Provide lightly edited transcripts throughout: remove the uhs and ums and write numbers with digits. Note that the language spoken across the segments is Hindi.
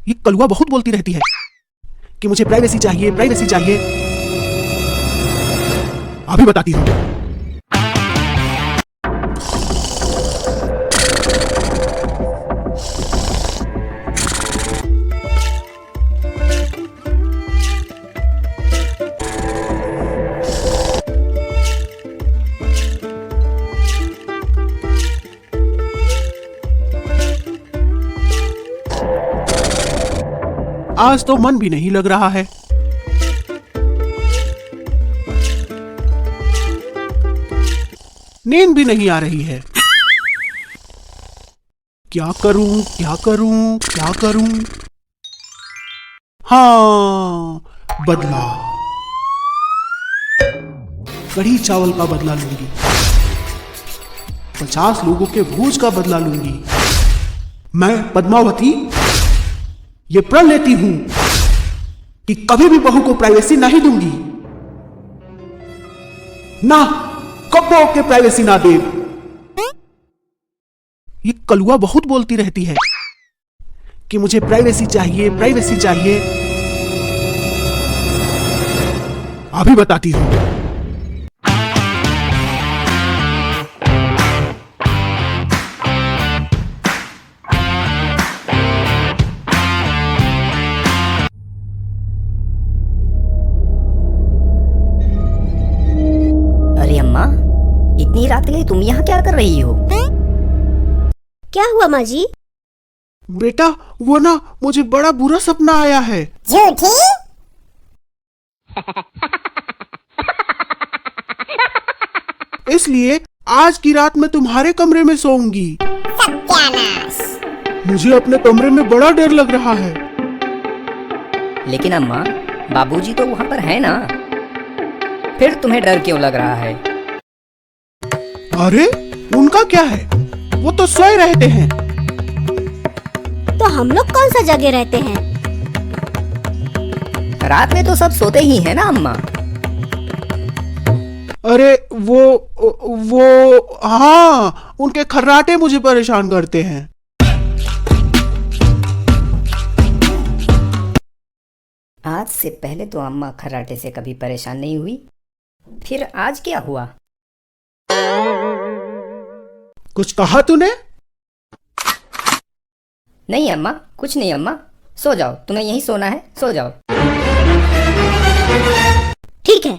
ये कलुआ बहुत बोलती रहती है कि मुझे प्राइवेसी चाहिए, प्राइवेसी चाहिए। अभी बताती हूँ। आज तो मन भी नहीं लग रहा है। नींद भी नहीं आ रही है। क्या करूं, क्या करूं, क्या करूं? हाँ, बदला। कढ़ी चावल का बदला लूंगी। 50 लोगों के भोज का बदला लूंगी। मैं पद्मावती ये प्रण लेती हूं कि कभी भी बहू को प्राइवेसी नहीं दूंगी। ना कब्बों के प्राइवेसी ना दे। ये कलुआ बहुत बोलती रहती है कि मुझे प्राइवेसी चाहिए, प्राइवेसी चाहिए। अभी बताती हूं। इतनी रात के तुम यहाँ क्या कर रही हो? क्या हुआ माँ जी? बेटा वो ना मुझे बड़ा बुरा सपना आया है। झूठी? इसलिए आज की रात मैं तुम्हारे कमरे में सोऊंगी। सत्यानाश! मुझे अपने कमरे में बड़ा डर लग रहा है। लेकिन अम्मा, बाबूजी तो वहाँ पर है ना, फिर तुम्हें डर क्यों लग रहा है? अरे उनका क्या है, वो तो सोए रहते हैं। तो हम लोग कौन सा जगह रहते हैं? रात में तो सब सोते ही हैं ना अम्मा। अरे वो हाँ, उनके खर्राटे मुझे परेशान करते हैं। आज से पहले तो अम्मा खर्राटे से कभी परेशान नहीं हुई, फिर आज क्या हुआ? कुछ कहा तूने? नहीं अम्मा, कुछ नहीं अम्मा, सो जाओ, तुम्हें यहीं सोना है, सो जाओ। ठीक है।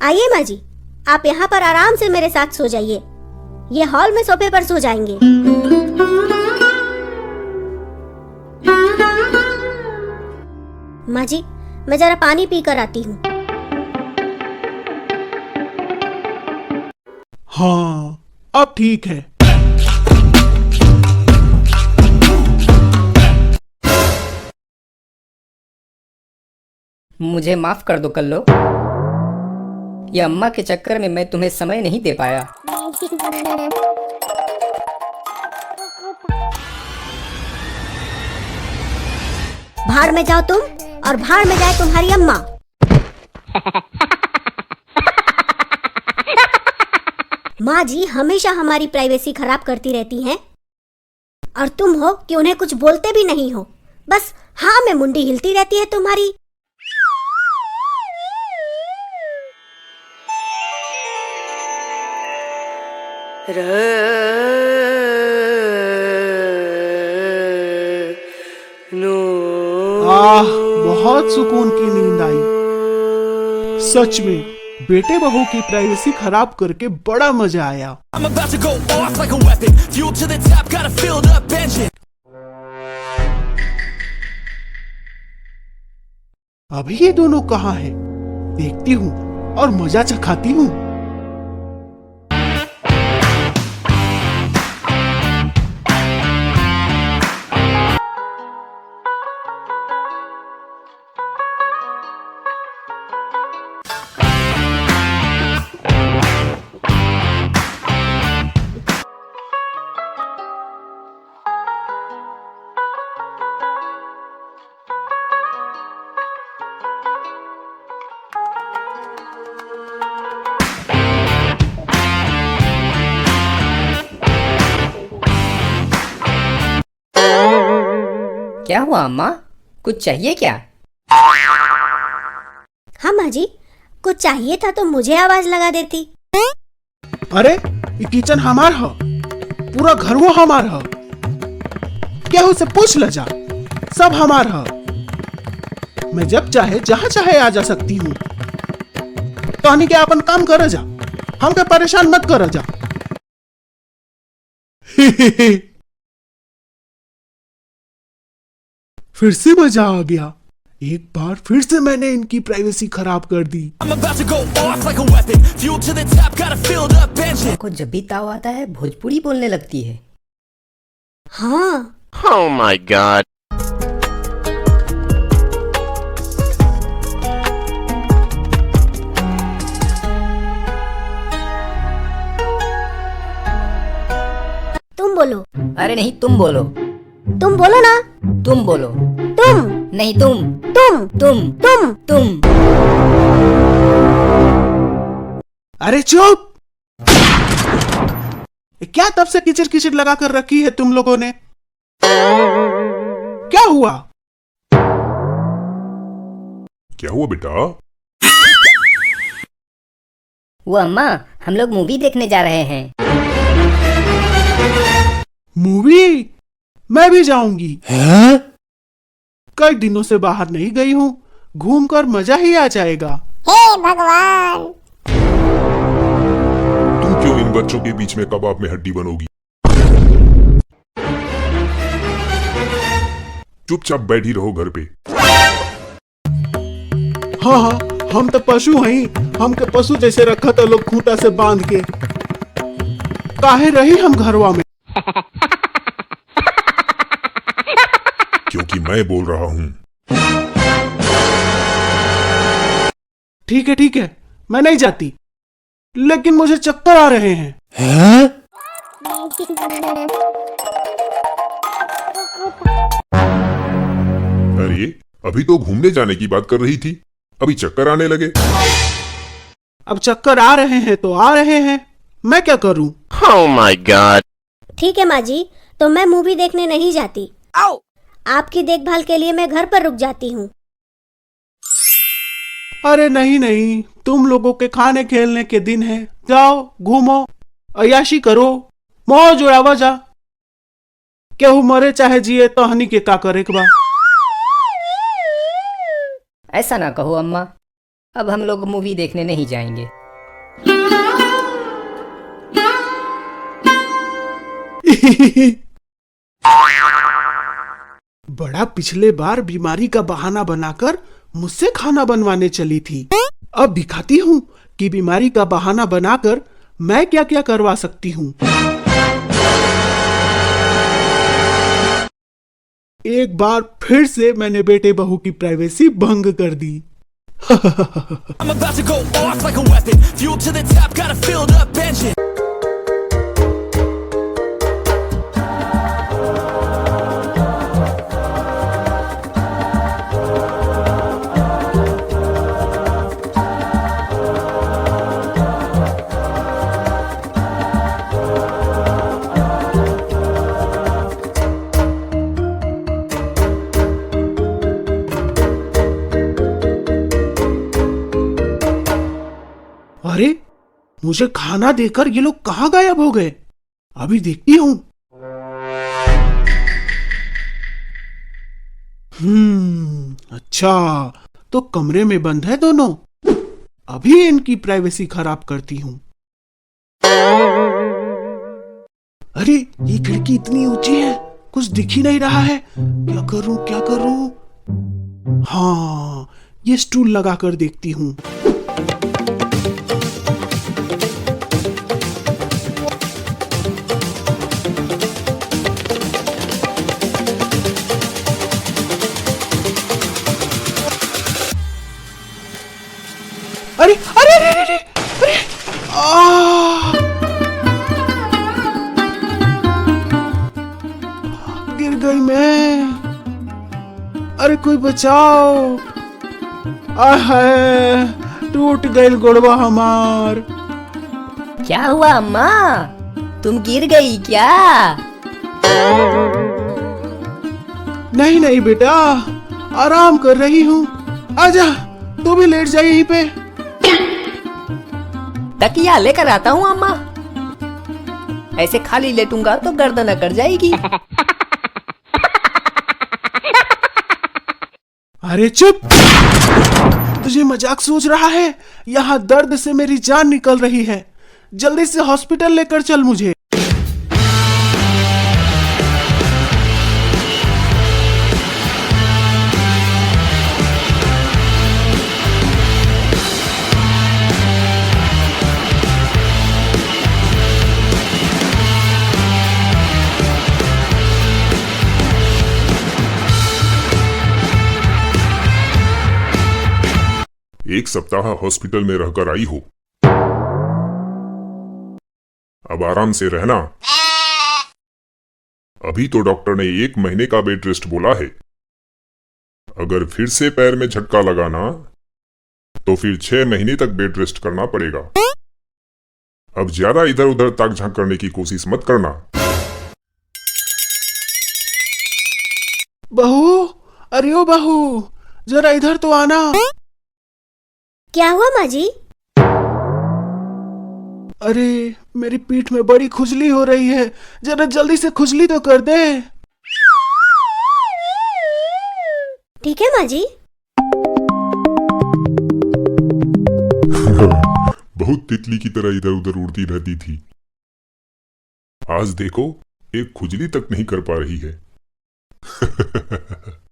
आइए माँ जी, आप यहाँ पर आराम से मेरे साथ सो जाइए। ये हॉल में सोफे पर सो जाएंगे। माँ जी, मैं जरा पानी पी कर आती हूँ। हाँ, अब ठीक है। मुझे माफ कर दो कल्लो, ये अम्मा के चक्कर में मैं तुम्हें समय नहीं दे पाया। भाड़ में जाओ तुम, और भाड़ में जाए तुम्हारी अम्मा। माँ जी हमेशा हमारी प्राइवेसी खराब करती रहती हैं, और तुम हो कि उन्हें कुछ बोलते भी नहीं हो। बस हाँ में मुंडी हिलती रहती है तुम्हारी। बहुत सुकून की नींद आई। सच में बेटे बहू की प्राइवेसी खराब करके बड़ा मजा आया। अभी ये दोनों कहाँ हैं? देखती हूँ और मजा चखाती हूँ। क्या हुआ अम्मा? कुछ चाहिए क्या? हाँ माँ जी, कुछ चाहिए था तो मुझे आवाज लगा देती। अरे ये किचन हमार है, पूरा घर वो हमार है। क्या उसे पूछ ल जा, सब हमार है। मैं जब चाहे जहां चाहे आ जा सकती हूँ। तो क्या अपन काम कर जा, हमके परेशान मत कर जा। फिर से मजा आ गया। एक बार फिर से मैंने इनकी प्राइवेसी खराब कर दी। I'm about to go off like a weapon. Fuel to the top, got a filled up engine. को जब भी ताव आता है भोजपुरी बोलने लगती है। हाँ, Oh my god. तुम बोलो। अरे नहीं, तुम बोलो। तुम बोलो ना। तुम बोलो। तुम नहीं, तुम। तुम तुम। तुम तुम। अरे चुप! ये क्या तब से किचिर किचिर लगा कर रखी है तुम लोगों ने? क्या हुआ? क्या हुआ बेटा? वो अम्मा, हम लोग मूवी देखने जा रहे हैं। मूवी? मैं भी जाऊंगी। कई दिनों से बाहर नहीं गई हूँ, घूमकर मजा ही आ जाएगा। हे भगवान! तुम क्यों इन बच्चों के बीच में कबाब में हड्डी बनोगी? चुपचाप बैठी रहो घर पे। हाँ हाँ, हम तो पशु हैं, हमके पशु जैसे रखा था लोग खूंटा से बांध के। काहे रही हम घरवा में? क्योंकि मैं बोल रहा हूँ। ठीक है, मैं नहीं जाती, लेकिन मुझे चक्कर आ रहे हैं। अरे अभी तो घूमने जाने की बात कर रही थी, अभी चक्कर आने लगे। अब चक्कर आ रहे हैं तो आ रहे हैं, मैं क्या करूं? Oh my god. ठीक है माँ जी, तो मैं मूवी देखने नहीं जाती। आपकी देखभाल के लिए मैं घर पर रुक जाती हूँ। अरे नहीं, तुम लोगों के खाने खेलने के दिन है। जाओ घूमो, अयाशी करो, मौज उड़ावा जा। केहू मरे चाहे जिए तो हनी के का करे के बा। ऐसा ना कहो अम्मा, अब हम लोग मूवी देखने नहीं जाएंगे। बड़ा पिछले बार बीमारी का बहाना बनाकर मुझसे खाना बनवाने चली थी। अब दिखाती हूँ कि बीमारी का बहाना बनाकर मैं क्या क्या करवा सकती हूँ। एक बार फिर से मैंने बेटे बहू की प्राइवेसी भंग कर दी। I'm about to go off like a weapon. Fuel to the top, got a filled up engine. अरे मुझे खाना देकर ये लोग कहाँ गायब हो गए? अभी देखती हूँ। अच्छा, तो कमरे में बंद है दोनों। अभी इनकी प्राइवेसी खराब करती हूँ। अरे ये खिड़की इतनी ऊंची है, कुछ दिख ही नहीं रहा है। क्या करूं? हाँ, ये स्टूल लगाकर देखती हूँ। अरे अरे अरे अरे अरे गिर गई मैं। अरे कोई बचाओ। हाय, टूट गई गोड़वा हमार। क्या हुआ अम्मा, तुम गिर गई क्या? नहीं नहीं बेटा, आराम कर रही हूँ। आजा, तू भी लेट जा यहीं पे। तकिया लेकर आता हूँ अम्मा। ऐसे खाली लेटूंगा तो गर्दन अकड़ जाएगी। अरे चुप, तुझे मजाक सूझ रहा है? यहाँ दर्द से मेरी जान निकल रही है। जल्दी से हॉस्पिटल लेकर चल मुझे। एक सप्ताह हॉस्पिटल में रहकर आई हो, अब आराम से रहना। अभी तो डॉक्टर ने 1 महीने का बेड रेस्ट बोला है। अगर फिर से पैर में झटका लगाना तो फिर 6 महीने तक बेड रेस्ट करना पड़ेगा। अब ज्यादा इधर उधर ताक झांक करने की कोशिश मत करना। बहू, अरे ओ बहू, जरा इधर तो आना। क्या हुआ माँ जी? अरे मेरी पीठ में बड़ी खुजली हो रही है, जरा जल्दी से खुजली तो कर दे। ठीक है माँ जी। बहुत तितली की तरह इधर उधर उड़ती रहती थी, आज देखो एक खुजली तक नहीं कर पा रही है।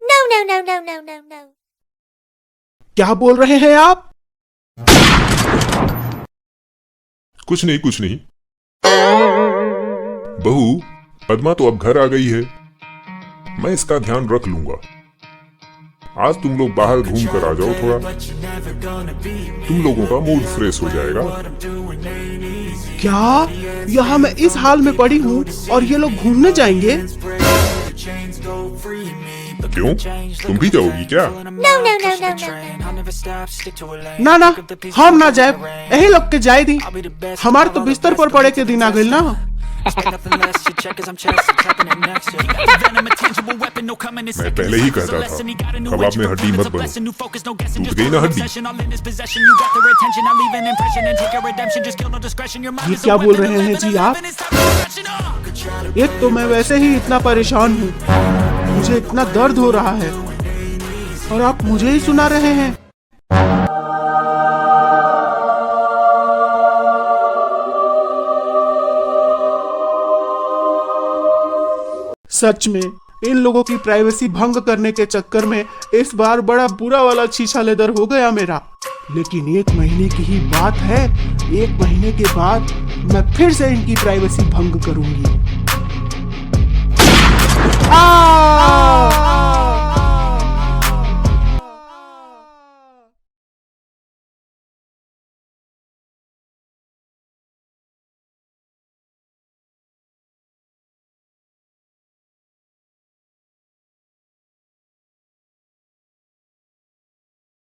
No, no, no, no, no, no, no. क्या बोल रहे हैं आप? कुछ नहीं कुछ नहीं। बहू, पद्मा तो अब घर आ गई है, मैं इसका ध्यान रख लूंगा। आज तुम लोग बाहर घूम कर आ जाओ, थोड़ा तुम लोगों का मूड फ्रेश हो जाएगा। क्या यहाँ मैं इस हाल में पड़ी हूँ और ये लोग घूमने जाएंगे? क्यों, तुम भी जाओगी क्या? No, no, no, no, no. ना ना, हम ना जाए, यही लोग के जाए दी। हमारे तो बिस्तर पर पड़े के दिन आ गए ना। मैं पहले ही कहता था, कबाब में हड्डी मत बनो, टूट गई ना हड्डी। ये क्या बोल रहे हैं जी आप? एक तो मैं वैसे ही इतना परेशान हूँ, मुझे इतना दर्द हो रहा है और आप मुझे ही सुना रहे हैं। सच में इन लोगों की प्राइवेसी भंग करने के चक्कर में इस बार बड़ा बुरा वाला छीछा लेदर हो गया मेरा। लेकिन 1 महीने की ही बात है, 1 महीने के बाद मैं फिर से इनकी प्राइवेसी भंग करूंगी।